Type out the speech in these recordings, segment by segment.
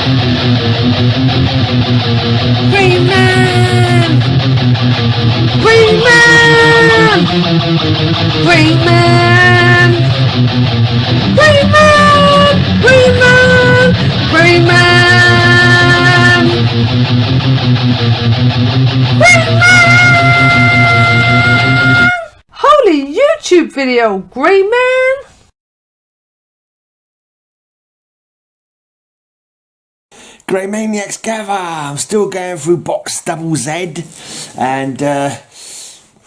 Greyman! Greyman! Greyman! Greyman! Greyman! Greyman! Greyman! Holy YouTube video, Greyman! Grey Maniacs gather! I'm still going through box double Z, and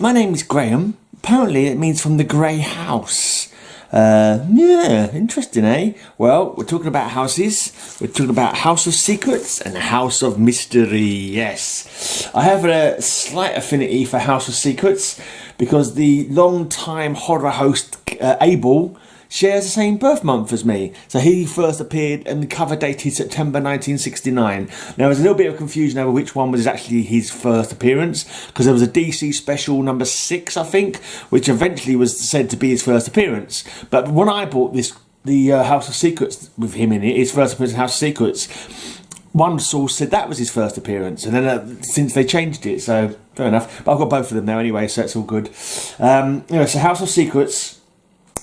my name is Graham. Apparently it means from the Grey House. Yeah, interesting, eh? Well, we're talking about houses. We're talking about House of Secrets and House of Mystery, yes. I have a slight affinity for House of Secrets because the long-time horror host Abel shares the same birth month as me. So he first appeared and the cover dated September 1969. Now there's a little bit of confusion over which one was actually his first appearance, because there was a DC special number 6, I think, which eventually was said to be his first appearance. But when I bought the House of Secrets with him in it, his first appearance in House of Secrets, one source said that was his first appearance, and then since they changed it, so fair enough. But I've got both of them now anyway, so it's all good. Anyway, so House of Secrets.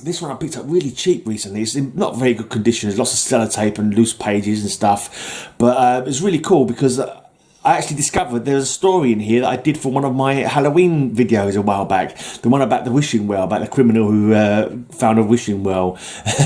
This one I picked up really cheap recently. It's in not very good condition. There's lots of sellotape and loose pages and stuff. But it's really cool because I actually discovered there's a story in here that I did for one of my Halloween videos a while back. The one about the wishing well, about the criminal who found a wishing well.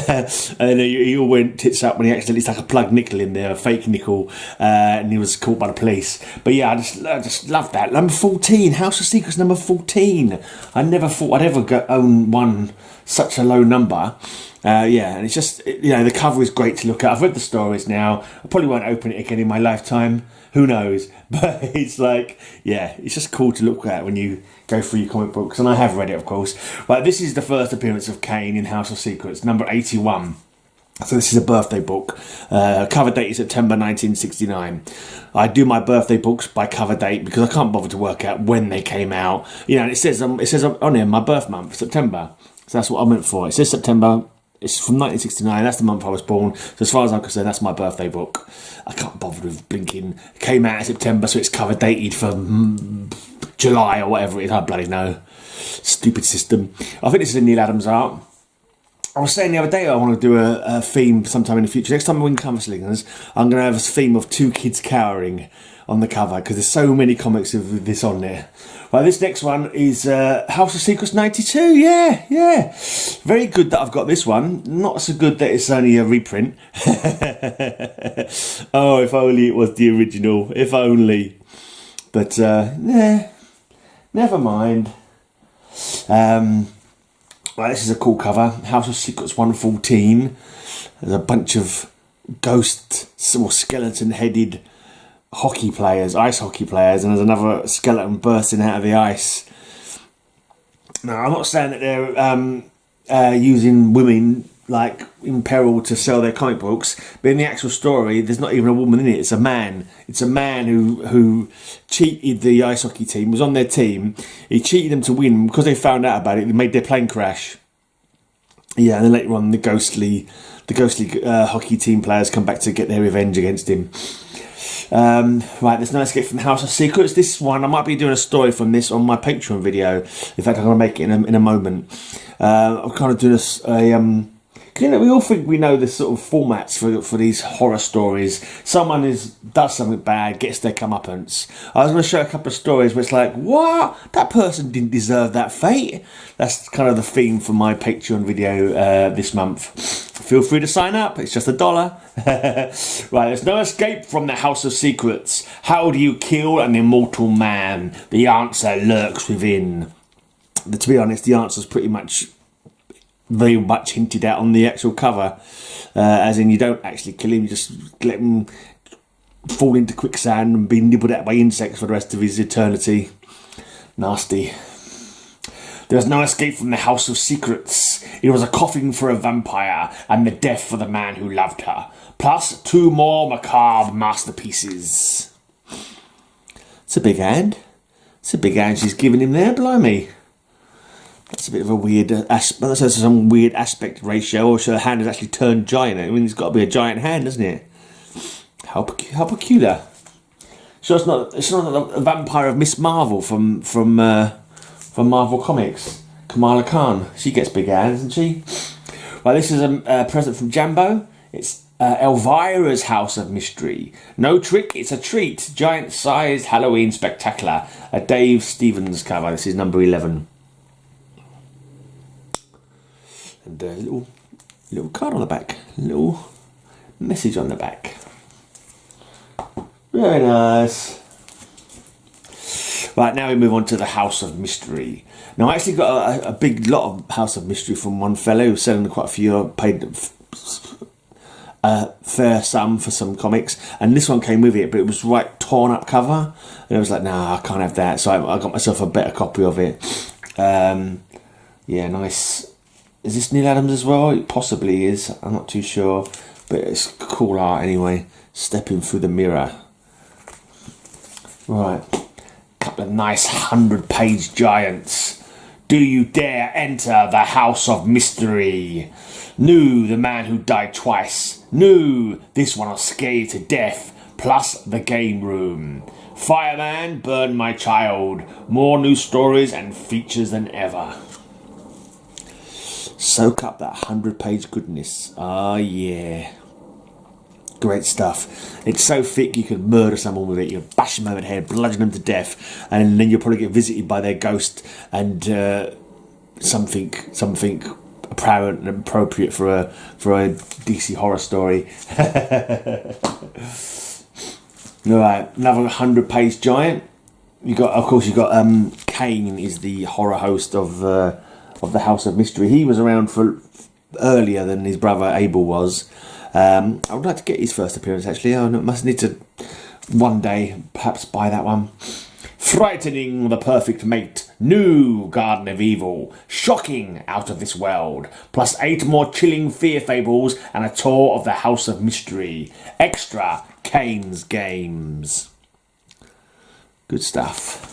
And he all went tits up when he accidentally stuck a plug nickel in there, a fake nickel, and he was caught by the police. But yeah, I just love that. Number 14, House of Secrets number 14. I never thought I'd ever own one such a low number. Yeah, and it's just, you know, the cover is great to look at. I've read the stories now. I probably won't open it again in my lifetime. Who knows? But it's like, yeah, it's just cool to look at when you go through your comic books. And I have read it, of course. But this is the first appearance of Kane in House of Secrets, number 81. So this is a birthday book. Cover date is September 1969. I do my birthday books by cover date because I can't bother to work out when they came out. You know, and it says on here my birth month, September. So that's what I went for. It says September. It's from 1969. That's the month I was born. So as far as I'm concerned, that's my birthday book. I can't bother with blinking. It came out in September, so it's cover dated for July or whatever it is. I bloody know. Stupid system. I think this is a Neil Adams art. I was saying the other day I want to do a theme sometime in the future. Next time I win Cover Slingers, I'm going to have a theme of 2 kids cowering on the cover because there's so many comics with this on there. Right, this next one is House of Secrets 92. Yeah. Very good that I've got this one. Not so good that it's only a reprint. Oh, if only it was the original. If only. But, yeah. Never mind. Right, this is a cool cover. House of Secrets 114. There's a bunch of ghost or skeleton-headed hockey players, ice hockey players, and there's another skeleton bursting out of the ice. Now, I'm not saying that they're using women like in peril to sell their comic books, but in the actual story, there's not even a woman in it. It's a man. It's a man who cheated the ice hockey team. Was on their team. He cheated them to win because they found out about it. They made their plane crash. Yeah, and then later on, the ghostly hockey team players come back to get their revenge against him. Right, there's no escape from the House of Secrets. This one, I might be doing a story from this on my Patreon video. In fact, I'm going to make it in a moment. I'm kind of doing you know, we all think we know the sort of formats for these horror stories. Someone does something bad, gets their comeuppance. I was going to show a couple of stories where it's like, what? That person didn't deserve that fate. That's kind of the theme for my Patreon video this month. Feel free to sign up. It's just $1. Right, there's no escape from the House of Secrets. How do you kill an immortal man? The answer lurks within. To be honest, the answer's pretty much very much hinted at on the actual cover, as in you don't actually kill him, you just let him fall into quicksand and be nibbled at by insects for the rest of his eternity. Nasty. There's no escape from the House of Secrets. It was a coffin for a vampire and the death for the man who loved her, plus 2 more macabre masterpieces. It's a big hand. It's a big hand she's giving him there, blimey. That's a bit of a weird aspect. That's some weird aspect ratio, or so the hand has actually turned giant. I mean, it's got to be a giant hand, doesn't it? How peculiar. So it's not a vampire of Miss Marvel from Marvel Comics. Kamala Khan. She gets big hands, doesn't she? Well, this is a present from Jambo. It's Elvira's House of Mystery. No trick, it's a treat. Giant-sized Halloween spectacular. A Dave Stevens cover. This is number 11. And a little card on the back. A little message on the back. Very nice. Right, now we move on to the House of Mystery. Now, I actually got a big lot of House of Mystery from one fellow who was selling quite a few. I paid a fair sum for some comics, and this one came with it, but it was right torn up cover, and I was like, nah, I can't have that. So I got myself a better copy of it. Yeah, nice. Is this Neil Adams as well? It possibly is. I'm not too sure, but it's cool art anyway. Stepping through the mirror. Right, couple of nice 100-page giants. Do you dare enter the House of Mystery? No, the man who died twice. No, this one will scare you to death. Plus the game room. Fireman, burn my child. More new stories and features than ever. Soak up that 100-page goodness. Ah, yeah. Great stuff. It's so thick you could murder someone with it. You bash them over the head, bludgeon them to death, and then you'll probably get visited by their ghost and something apparent and appropriate for a DC horror story. Right, another 100-page giant. You got Kane is the horror host of the House of Mystery. He was around for earlier than his brother Abel was. I would like to get his first appearance actually. I must need to one day perhaps buy that one. Frightening the perfect mate. New Garden of Evil. Shocking out of this world. Plus 8 more chilling fear fables and a tour of the House of Mystery. Extra Kane's Games. Good stuff.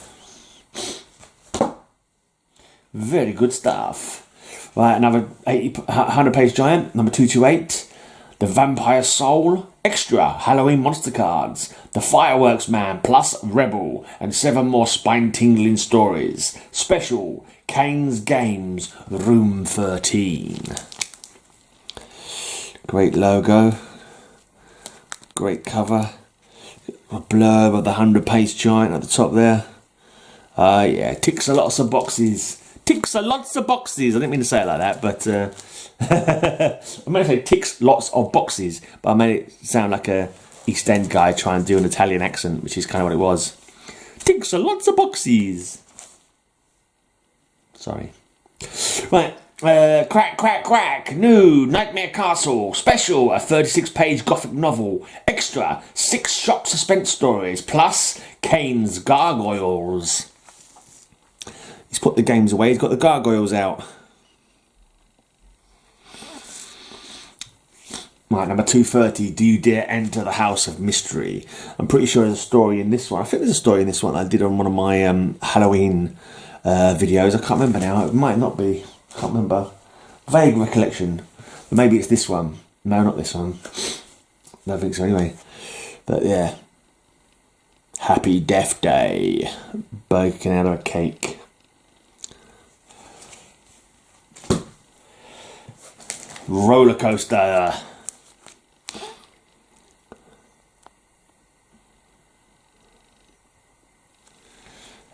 Very good stuff. Right, another 100-page giant, number 228. The Vampire Soul, extra Halloween monster cards, The Fireworks Man plus Rebel, and 7 more spine-tingling stories. Special, Kane's Games, Room 13. Great logo. Great cover. A blurb of the 100-page giant at the top there. Yeah, ticks a lots of boxes. Ticks a lots of boxes. I didn't mean to say it like that, but I meant to say ticks lots of boxes, but I made it sound like a East End guy trying to do an Italian accent, which is kind of what it was. Ticks a lots of boxes. Sorry. Right. Crack. New Nightmare Castle. Special. A 36-page gothic novel. Extra. 6 shock suspense stories. Plus Kane's Gargoyles. He's put the games away. He's got the gargoyles out. Right, number 230. Do you dare enter the House of Mystery? I'm pretty sure there's a story in this one. I think there's a story in this one that I did on one of my Halloween videos. I can't remember now. It might not be. I can't remember. Vague recollection. But maybe it's this one. No, not this one. I don't think so anyway. But yeah. Happy Death Day. Baking out of a cake. Roller coaster.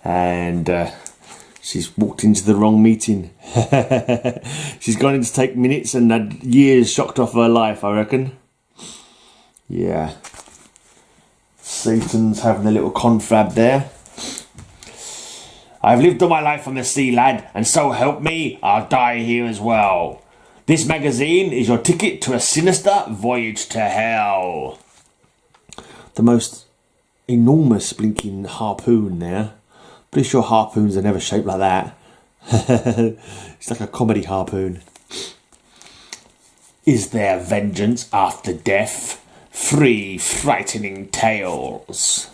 And she's walked into the wrong meeting. She's gone in to take minutes and had years shocked off her life, I reckon. Yeah. Satan's having a little confab there. I've lived all my life on the sea, lad, and so help me, I'll die here as well. This magazine is your ticket to a sinister voyage to hell. The most enormous blinking harpoon there. Pretty sure harpoons are never shaped like that. It's like a comedy harpoon. Is there vengeance after death? 3 frightening tales.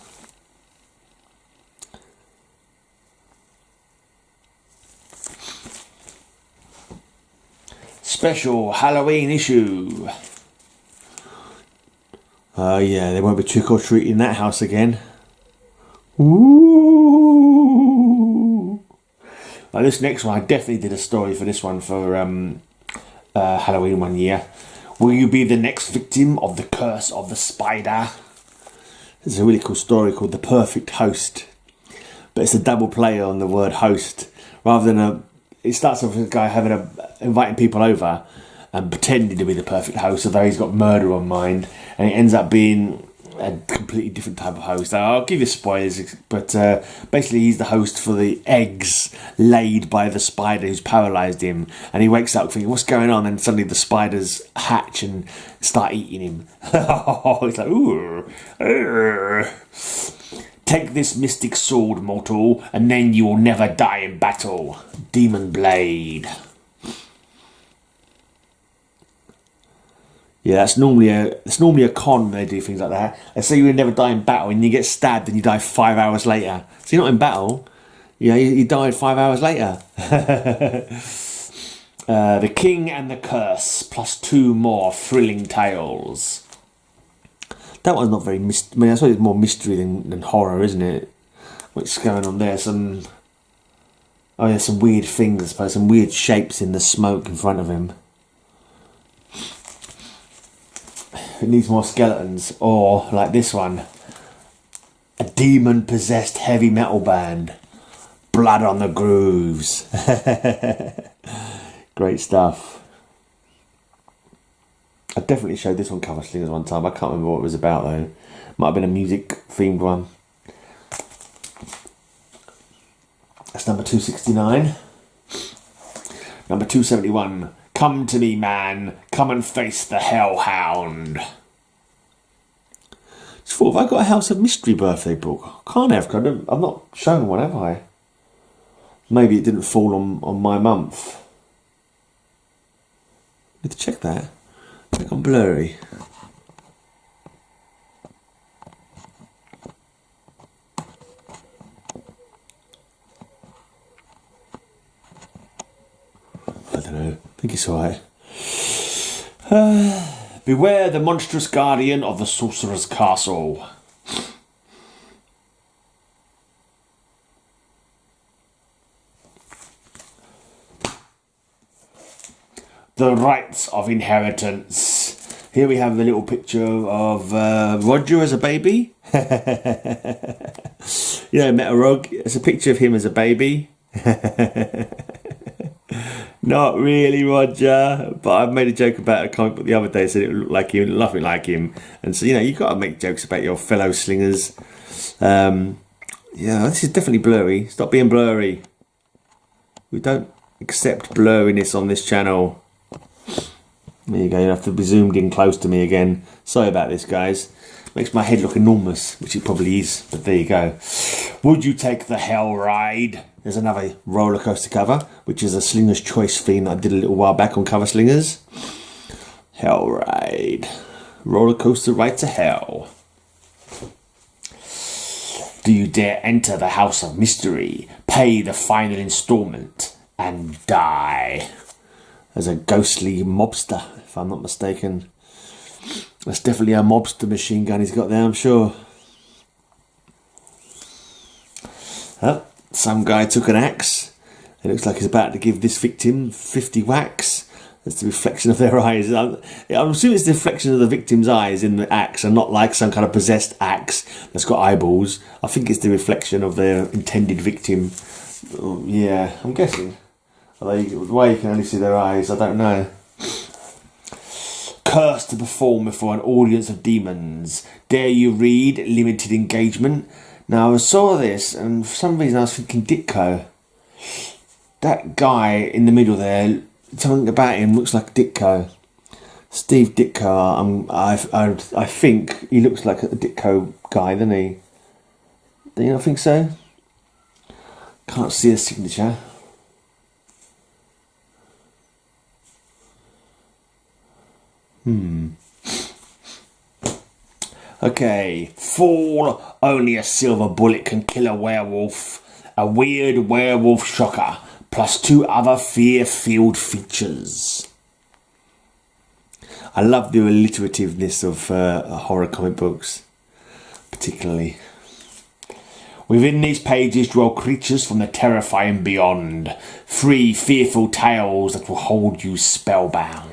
Special Halloween issue. Oh yeah, they won't be trick or treating in that house again. Ooh. Now this next one, I definitely did a story for this one for Halloween one year. Will you be the next victim of the curse of the spider? There's a really cool story called The Perfect Host. But it's a double play on the word host. Rather than it starts off with a guy inviting people over and pretending to be the perfect host, although he's got murder on mind, and it ends up being a completely different type of host. I'll give you spoilers, but basically he's the host for the eggs laid by the spider who's paralysed him, and he wakes up thinking, what's going on? And suddenly the spiders hatch and start eating him. It's like, ooh. Take this mystic sword, mortal, and then you will never die in battle. Demon Blade. Yeah, that's normally a con when they do things like that. They say you will never die in battle, and you get stabbed and you die 5 hours later. So you're not in battle. Yeah, you died 5 hours later. The King and the Curse, plus 2 more thrilling tales. That one's not very I mean, I suppose it's more mystery than horror, isn't it? What's going on there? There's some weird things, I suppose, some weird shapes in the smoke in front of him. It needs more skeletons, or like this one, a demon-possessed heavy metal band, blood on the grooves. Great stuff. I definitely showed this one Cover Slingers one time. I can't remember what it was about though. Might have been a music themed one. That's number 269. Number 271. Come to me, man. Come and face the Hellhound. Just thought, have I got a House of Mystery birthday book? Can't have, because I've not shown one, have I? Maybe it didn't fall on my month. Need to check that. It's gone blurry. I don't know. I think it's alright. Beware the monstrous guardian of the sorcerer's castle. The rights of inheritance. Here we have the little picture of Roger as a baby. Metarog. It's a picture of him as a baby. Not really Roger, but I made a joke about a comic book the other day, said it looked like him, nothing like him. And so, you've got to make jokes about your fellow slingers. This is definitely blurry. Stop being blurry. We don't accept blurriness on this channel. There you go, you have to be zoomed in close to me again. Sorry about this, guys. Makes my head look enormous, which it probably is, but there you go. Would you take the Hell Ride? There's another roller coaster cover, which is a Slinger's Choice theme that I did a little while back on Cover Slingers. Hell Ride. Roller coaster ride to hell. Do you dare enter the House of Mystery? Pay the final installment and die. There's a ghostly mobster, if I'm not mistaken. That's definitely a mobster machine gun he's got there, I'm sure. Some guy took an axe. It looks like he's about to give this victim 50 whacks. That's the reflection of their eyes. I'm assuming it's the reflection of the victim's eyes in the axe, and not like some kind of possessed axe that's got eyeballs. I think it's the reflection of their intended victim. Yeah, I'm guessing. Although the way you can only see their eyes, I don't know. Cursed to perform before an audience of demons. Dare you read limited engagement? Now I saw this, and for some reason I was thinking Ditko. That guy in the middle there, something about him looks like Ditko. Steve Ditko. I think he looks like a Ditko guy, doesn't he? Do you not think so? Can't see a signature. Okay, fall. Only a silver bullet can kill a werewolf. A weird werewolf shocker, plus 2 other fear-filled features. I love the alliterativeness of horror comic books, particularly. Within these pages dwell creatures from the terrifying beyond, 3 fearful tales that will hold you spellbound.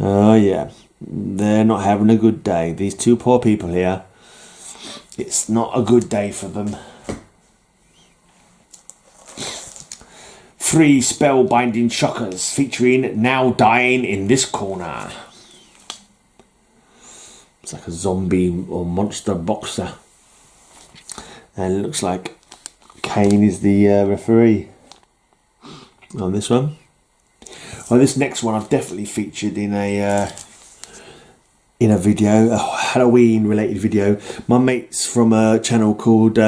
Oh yeah, they're not having a good day. These 2 poor people here, it's not a good day for them. 3 spellbinding shockers featuring Now Dying in This Corner. It's like a zombie or monster boxer. And it looks like Kane is the referee on this one. Well, this next one I've definitely featured in a video, a Halloween related video. My mate's from a channel called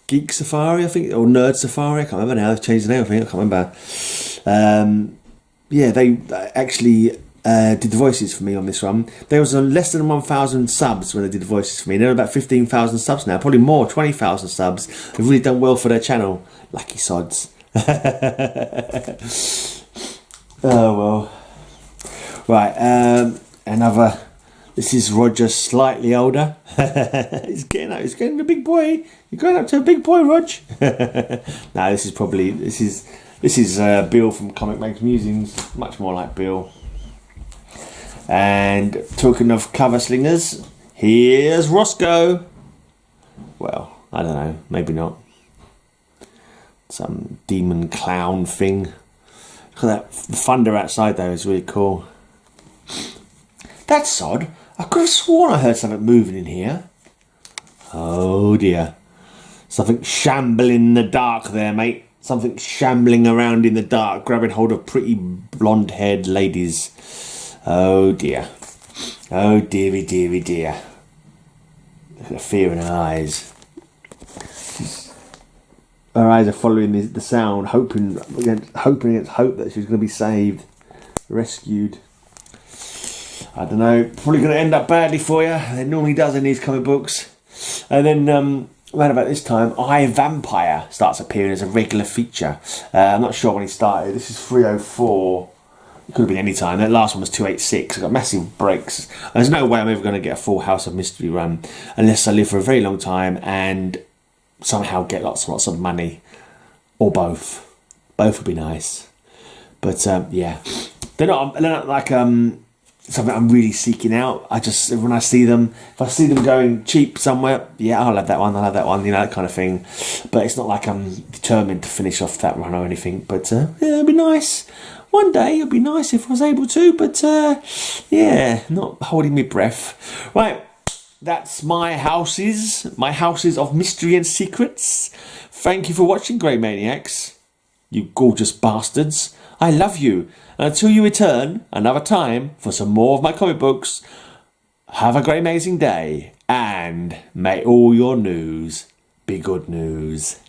Geek Safari, I think, or Nerd Safari. I can't remember now. They've changed the name. I think I can't remember. Yeah, they actually did the voices for me on this one. There was less than 1,000 subs when they did the voices for me. They're about 15,000 subs now, probably more, 20,000 subs. They've really done well for their channel. Lucky sods. Oh well. Right, another. This is Roger, slightly older. He's getting a big boy. You're going up to a big boy, Rog. No, this is Bill from Comic Mags Musings. Much more like Bill. And talking of cover slingers, here's Roscoe. Well, I don't know, maybe not. Some demon clown thing. Look at that, the thunder outside though is really cool. That's odd. I could have sworn I heard something moving in here. Oh dear. Something shambling in the dark there, mate. Something shambling around in the dark, grabbing hold of pretty blonde-haired ladies. Oh dear. Oh dearie, dearie, dear. Look at the fear in her eyes. Her eyes are following the sound, hoping against hope that she's going to be saved, rescued. I don't know, probably going to end up badly for you. It normally does in these comic books. And then around about this time, I, Vampire starts appearing as a regular feature. I'm not sure when he started. This is 304. It could have been any time. That last one was 286. I got massive breaks. There's no way I'm ever going to get a full House of Mystery run unless I live for a very long time and somehow get lots and lots of money, or both. Both would be nice. But yeah, they're not like something I'm really seeking out. I just, when I see them, if I see them going cheap somewhere, yeah, I'll have that one, you know, that kind of thing. But it's not like I'm determined to finish off that run or anything. But yeah, it'd be nice. One day it'd be nice if I was able to, but yeah, not holding my breath. Right, that's my houses of mystery and secrets. Thank you for watching, Grey Maniacs. You gorgeous bastards. I love you. And until you return another time for some more of my comic books, have a great amazing day, and may all your news be good news.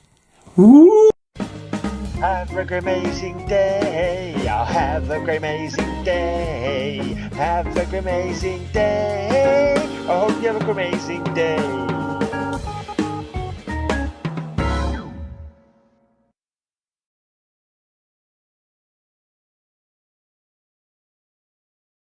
Woo! Have a great amazing day. I'll have a great amazing day. Have a great amazing day. I hope you have a great amazing day.